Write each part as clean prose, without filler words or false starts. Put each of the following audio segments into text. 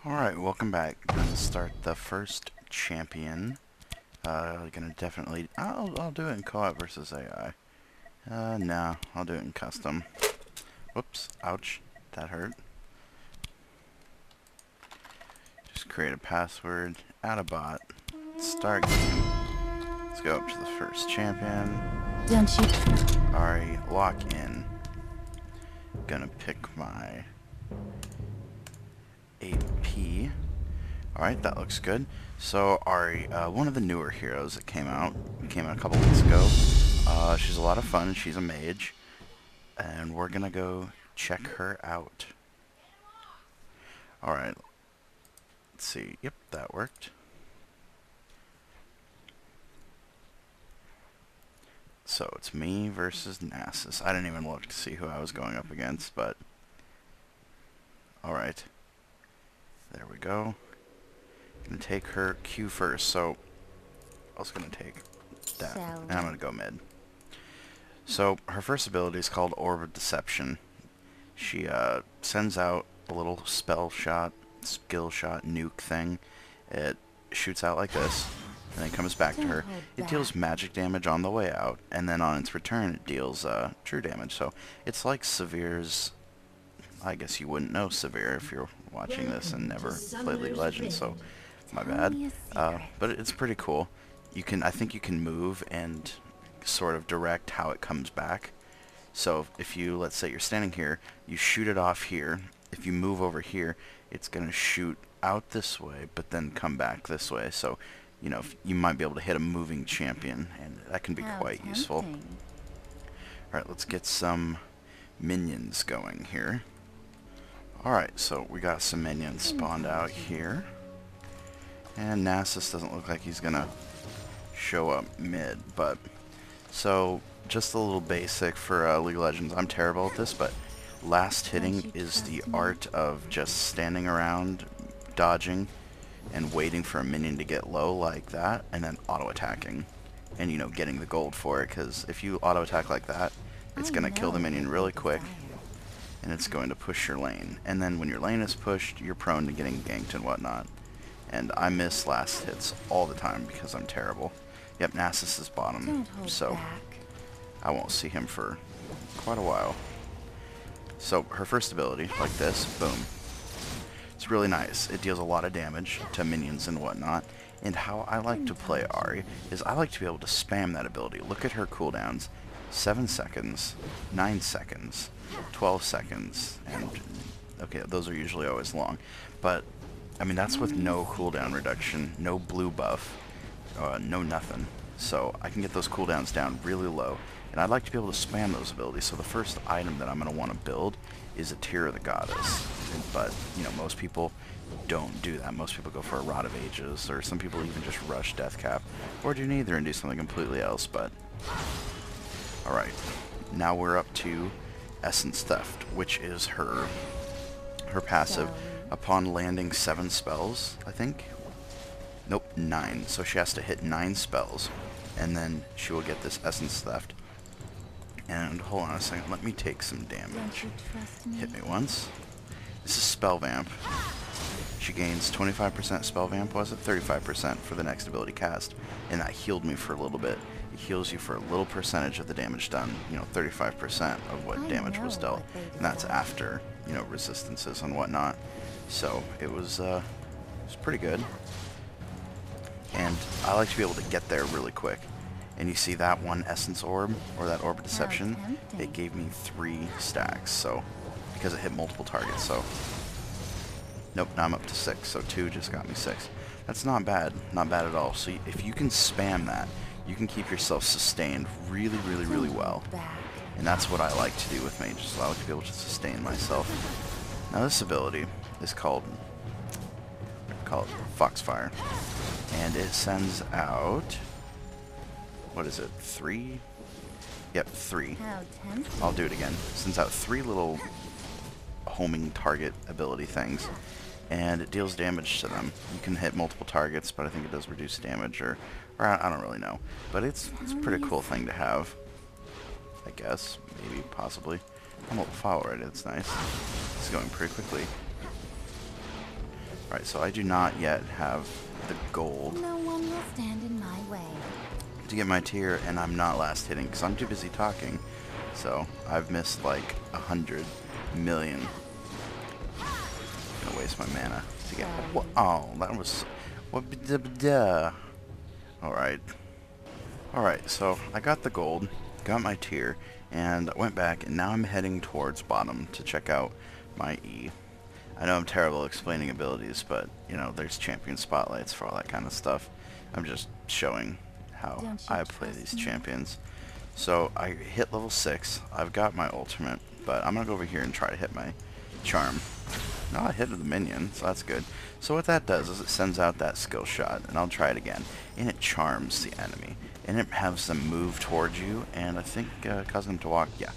Alright, welcome back. Gonna start the first champion. Gonna definitely... I'll do it in co-op versus AI. No, I'll do it in custom. Whoops, ouch, that hurt. Just create a password, add a bot, start game. Let's go up to the first champion. Don't you? Ahri, lock in. Gonna pick my AP. Alright, that looks good. So Ahri, one of the newer heroes that came out a couple weeks ago. She's a lot of fun. She's a mage. And we're gonna go check her out. Alright. Let's see. Yep, that worked. So it's me versus Nasus. I didn't even look to see who I was going up against, but... Alright. There we go. Gonna take her Q first, so I was gonna take that, and I'm gonna go mid. So her first ability is called Orb of Deception. She sends out a little spell shot, skill shot, nuke thing. It shoots out like this, and then comes back to her. It deals magic damage on the way out, and then on its return it deals true damage. So it's like Severe's... I guess you wouldn't know Severe if you're watching this and never played League of Legends, so my bad. But it's pretty cool. I think you can move and sort of direct how it comes back. So if you, let's say you're standing here, you shoot it off here. If you move over here, it's going to shoot out this way, but then come back this way. So, you know, you might be able to hit a moving champion, and that can be quite useful. Alright, let's get some minions going here. Alright, so we got some minions spawned out here. And Nasus doesn't look like he's gonna show up mid, but... So, just a little basic for League of Legends. I'm terrible at this, but last hitting is the art of just standing around, dodging, and waiting for a minion to get low like that, and then auto-attacking. And, you know, getting the gold for it, because if you auto-attack like that, it's gonna kill the minion really quick. And it's going to push your lane. And then when your lane is pushed, you're prone to getting ganked and whatnot. And I miss last hits all the time because I'm terrible. Yep, Nasus is bottom, so I won't see him for quite a while. So her first ability, like this, boom. It's really nice. It deals a lot of damage to minions and whatnot. And how I like to play Ahri is I like to be able to spam that ability. Look at her cooldowns. 7 seconds, 9 seconds, 12 seconds, and okay, those are usually always long, but I mean that's with no cooldown reduction, no blue buff, no nothing, so I can get those cooldowns down really low, and I'd like to be able to spam those abilities. So the first item that I'm going to want to build is a Tear of the Goddess, but you know, most people don't do that. Most people go for a Rod of Ages, or some people even just rush Deathcap, or do neither and do something completely else. But alright, now we're up to Essence Theft, which is her passive. Upon landing 7 spells, I think? Nope, 9. So she has to hit 9 spells, and then she will get this Essence Theft. And hold on a second, let me take some damage. Hit me once. This is Spell Vamp. She gains 25% Spell Vamp, was it? 35% for the next ability cast, and that healed me for a little bit. It heals you for a little percentage of the damage done, you know, 35% of what damage was dealt, and that's after, you know, resistances and whatnot. So it was pretty good, and I like to be able to get there really quick. And you see that one Essence Orb, or that Orb of Deception, it gave me 3 stacks, so, because it hit multiple targets, so. Nope, now I'm up to 6, so 2 just got me 6. That's not bad at all. So if you can spam that, you can keep yourself sustained really, really, really well. And that's what I like to do with mages. I like to be able to sustain myself. Now this ability is called Foxfire. And it sends out, what is it, 3? Yep, 3. I'll do it again. It sends out 3 little homing target ability things, and it deals damage to them. You can hit multiple targets, but I think it does reduce damage, or I don't really know. But it's a pretty cool thing to have, I guess, maybe, possibly. I'm level 5 already, that's nice. It's going pretty quickly. Alright, so I do not yet have the gold No one will stand in my way. to get my tier, and I'm not last hitting because I'm too busy talking. So I've missed like 100 million. Gonna waste my mana to get. Oh, that was. Alright. Alright, so I got the gold, got my tier, and I went back, and now I'm heading towards bottom to check out my E. I know I'm terrible at explaining abilities, but, you know, there's champion spotlights for all that kind of stuff. I'm just showing how I play these champions. So I hit level 6, I've got my ultimate, but I'm going to go over here and try to hit my charm. No, I hit the minion, so that's good. So what that does is it sends out that skill shot, and I'll try it again, and it charms the enemy. And it has them move towards you, and I think cause them to walk, yeah.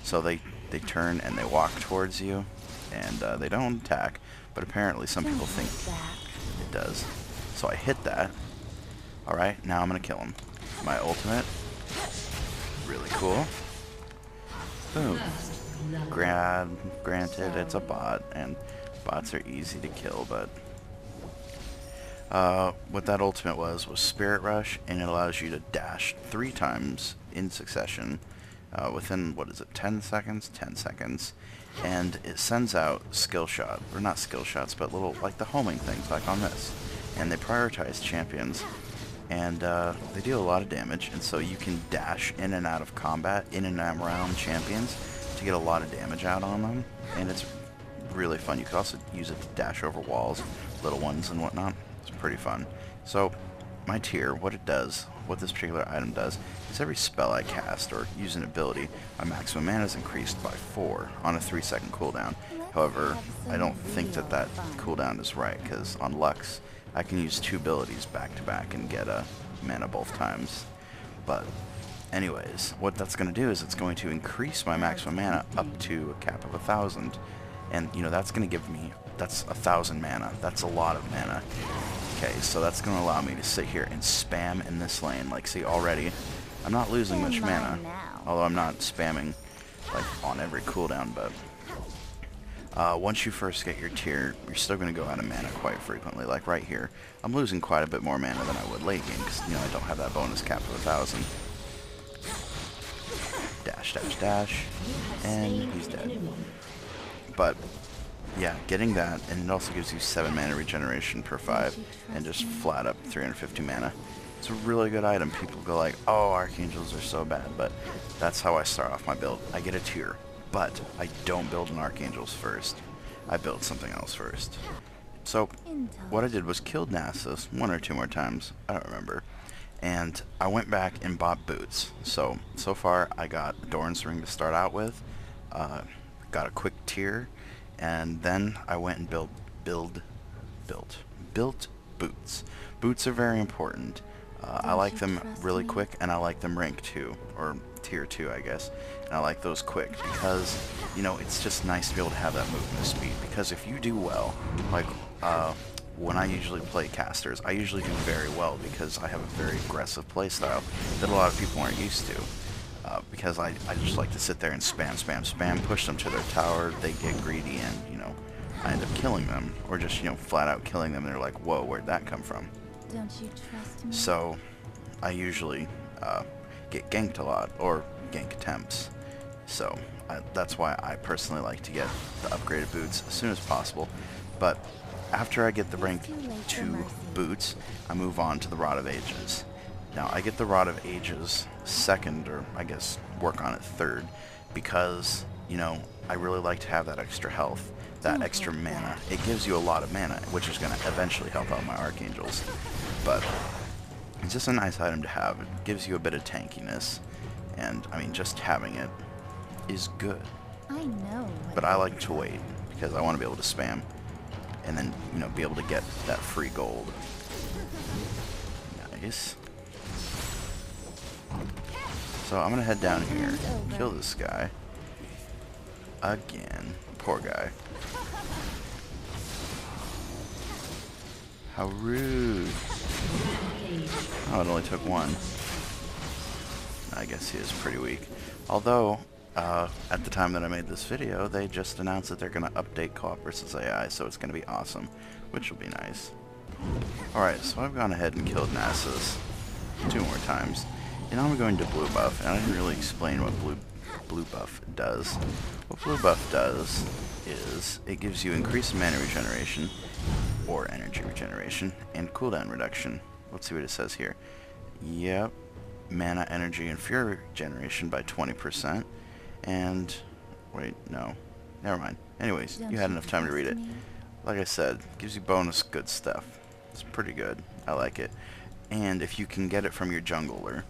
So they turn and they walk towards you, and they don't attack, but apparently some people think it does. So I hit that. Alright, now I'm gonna kill him. My ultimate. Really cool. Boom. Granted, it's a bot, and bots are easy to kill, but what that ultimate was Spirit Rush, and it allows you to dash 3 times in succession within, what is it, 10 seconds? 10 seconds. And it sends out skill shot, or not skill shots, but little, like the homing things, like on this. And they prioritize champions, and they deal a lot of damage, and so you can dash in and out of combat, in and around champions, to get a lot of damage out on them, and it's really fun. You could also use it to dash over walls, little ones and whatnot. It's pretty fun. So, my tier, what it does, what this particular item does, is every spell I cast or use an ability, my maximum mana is increased by 4 on a 3-second cooldown. However, I don't think that that cooldown is right, because on Lux, I can use 2 abilities back to back and get a mana both times. But anyways, what that's going to do is it's going to increase my maximum mana up to a cap of 1,000. And, you know, that's going to give me, that's 1,000 mana. That's a lot of mana. Okay, so that's going to allow me to sit here and spam in this lane. Like, see, already, I'm not losing much mana. Although I'm not spamming, like, on every cooldown, but once you first get your tier, you're still going to go out of mana quite frequently. Like, right here, I'm losing quite a bit more mana than I would late game, because, you know, I don't have that bonus cap of 1,000. Dash, dash, dash, and he's dead. But yeah, getting that, and it also gives you 7 mana regeneration per 5, and just flat up 350 mana. It's a really good item. People go like, oh, Archangels are so bad, but that's how I start off my build. I get a tier, but I don't build an Archangels first. I build something else first. So what I did was killed Nasus 1 or 2 more times, I don't remember, and I went back and bought boots. So far I got Doran's Ring to start out with, got a quick tier, and then I went and built boots. Boots are very important. I like them really quick, and I like them rank 2, or tier 2, I guess. And I like those quick because, you know, it's just nice to be able to have that movement speed. Because if you do well, like when I usually play casters, I usually do very well because I have a very aggressive playstyle that a lot of people aren't used to. Because I just like to sit there and spam, push them to their tower, they get greedy, and, you know, I end up killing them, or just, you know, flat out killing them, and they're like, whoa, where'd that come from? Don't you trust me? So, I usually get ganked a lot, or gank attempts, so that's why I personally like to get the upgraded boots as soon as possible. But after I get the rank 2 boots, I move on to the Rod of Ages. Now, I get the Rod of Ages second, or I guess work on it third, because, you know, I really like to have that extra health, that extra mana. It gives you a lot of mana, which is going to eventually help out my Archangels. But it's just a nice item to have. It gives you a bit of tankiness, and, I mean, just having it is good. I know. But I like to wait, because I want to be able to spam, and then, you know, be able to get that free gold. Nice. So I'm gonna head down here, kill this guy again. Poor guy. How rude. Oh, it only took 1. I guess he is pretty weak. Although, at the time that I made this video, they just announced that they're going to update co-op versus AI, so it's going to be awesome, which will be nice. Alright, so I've gone ahead and killed Nasus 2 more times, and now I'm going to blue buff, and I didn't really explain what blue buff does. What blue buff does is it gives you increased mana regeneration, or energy regeneration, and cooldown reduction. Let's see what it says here. Yep, mana, energy, and fury regeneration by 20%, and wait, no, never mind. Anyways, you had enough time to read it. Like I said, gives you bonus good stuff. It's pretty good. I like it. And if you can get it from your jungler,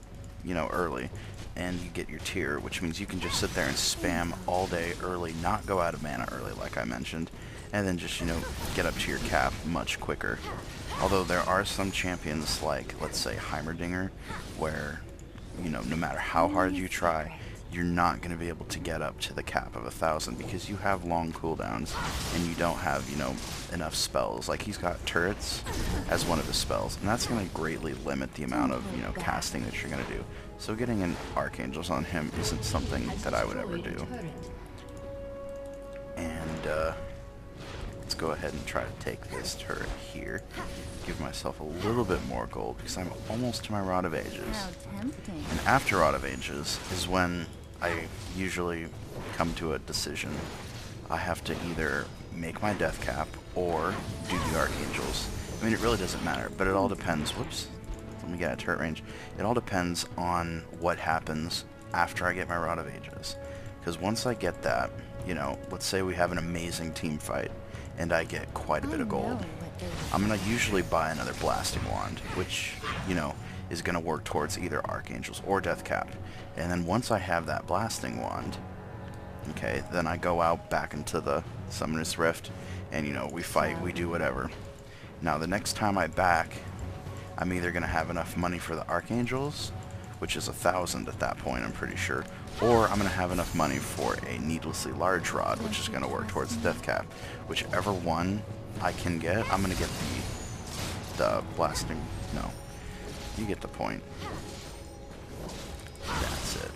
you know, early, and you get your tier, which means you can just sit there and spam all day early, not go out of mana early like I mentioned, and then just, you know, get up to your cap much quicker. Although there are some champions like, let's say, Heimerdinger, where, you know, no matter how hard you try, you're not going to be able to get up to the cap of 1,000 because you have long cooldowns and you don't have, you know, enough spells. Like, he's got turrets as one of his spells, and that's going to greatly limit the amount of, you know, casting that you're going to do. So getting an Archangels on him isn't something that I would ever do. And, let's go ahead and try to take this turret here. Give myself a little bit more gold because I'm almost to my Rod of Ages. And after Rod of Ages is when I usually come to a decision. I have to either make my Deathcap or do the Archangels. I mean, it really doesn't matter, but it all depends. Whoops. Let me get at turret range. It all depends on what happens after I get my Rod of Ages. Because once I get that, you know, let's say we have an amazing team fight and I get quite a bit of gold, I'm going to usually buy another Blasting Wand, which, you know, is going to work towards either Archangels or Deathcap. And then once I have that Blasting Wand, okay, then I go out back into the Summoner's Rift, and, you know, we fight, we do whatever. Now, the next time I back, I'm either going to have enough money for the Archangels, which is 1,000 at that point, I'm pretty sure, or I'm going to have enough money for a needlessly large rod, which is going to work towards the Deathcap. Whichever one I can get, I'm going to get the Blasting... No. You get the point. That's it.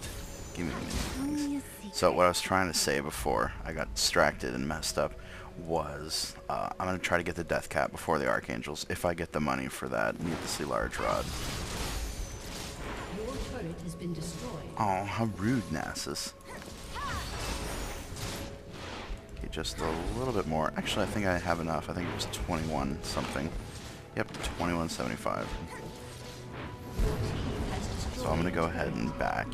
Give me the mini things. So what I was trying to say before I got distracted and messed up was I'm going to try to get the Deathcap before the Archangels if I get the money for that needlessly large rod. Your turret has been destroyed. Oh, how rude, Nasus. Okay, just a little bit more. Actually, I think I have enough. I think it was 21 something. Yep, 2175. So I'm going to go ahead and back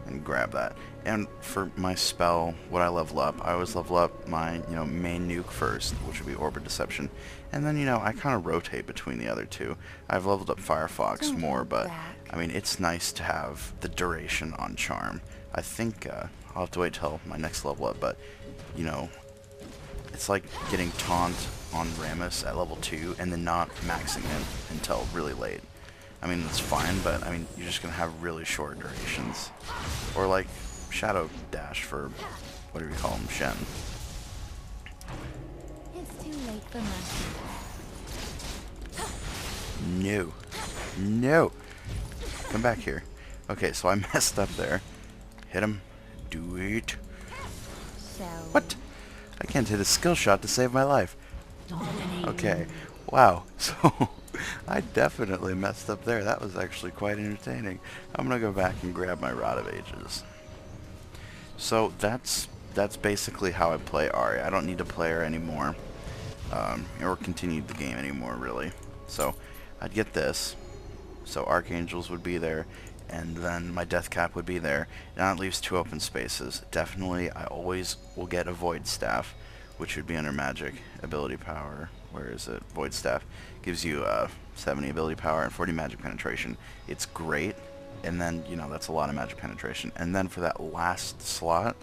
and grab that. And for my spell, what I level up, I always level up my, you know, main nuke first, which would be Orbit Deception. And then, you know, I kind of rotate between the other two. I've leveled up Firefox more, but, I mean, it's nice to have the duration on Charm. I think I'll have to wait till my next level up, but, you know, it's like getting Taunt on Rammus at level 2 and then not maxing it until really late. I mean, it's fine, but, I mean, you're just going to have really short durations. Or, like, Shadow Dash for, whatever you call them, Shen. It's too late for mercy. No. No. Come back here. Okay, so I messed up there. Hit him. Do it. What? I can't hit a skill shot to save my life. Okay. Wow. So... I definitely messed up there. That was actually quite entertaining. I'm gonna go back and grab my Rod of Ages. So that's basically how I play Ahri. I don't need to play her anymore, or continue the game anymore, really. So I'd get this. So Archangels would be there, and then my Deathcap would be there. Now it leaves 2 open spaces. Definitely, I always will get a Voidstaff, which would be under Magic ability power. Where is it? Voidstaff gives you 70 ability power and 40 magic penetration. It's great, and then, you know, that's a lot of magic penetration. And then for that last slot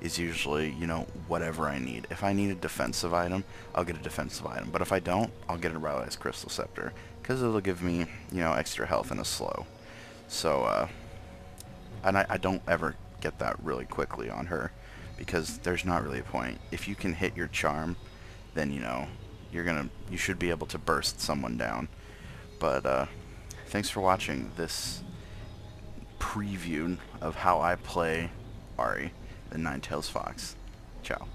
is usually, you know, whatever I need. If I need a defensive item, I'll get a defensive item. But if I don't, I'll get a Rylai's Crystal Scepter, because it'll give me, you know, extra health and a slow. So, and I don't ever get that really quickly on her, because there's not really a point. If you can hit your charm, then, you know, you should be able to burst someone down. But thanks for watching this preview of how I play Ahri. the Ninetales Fox. Ciao.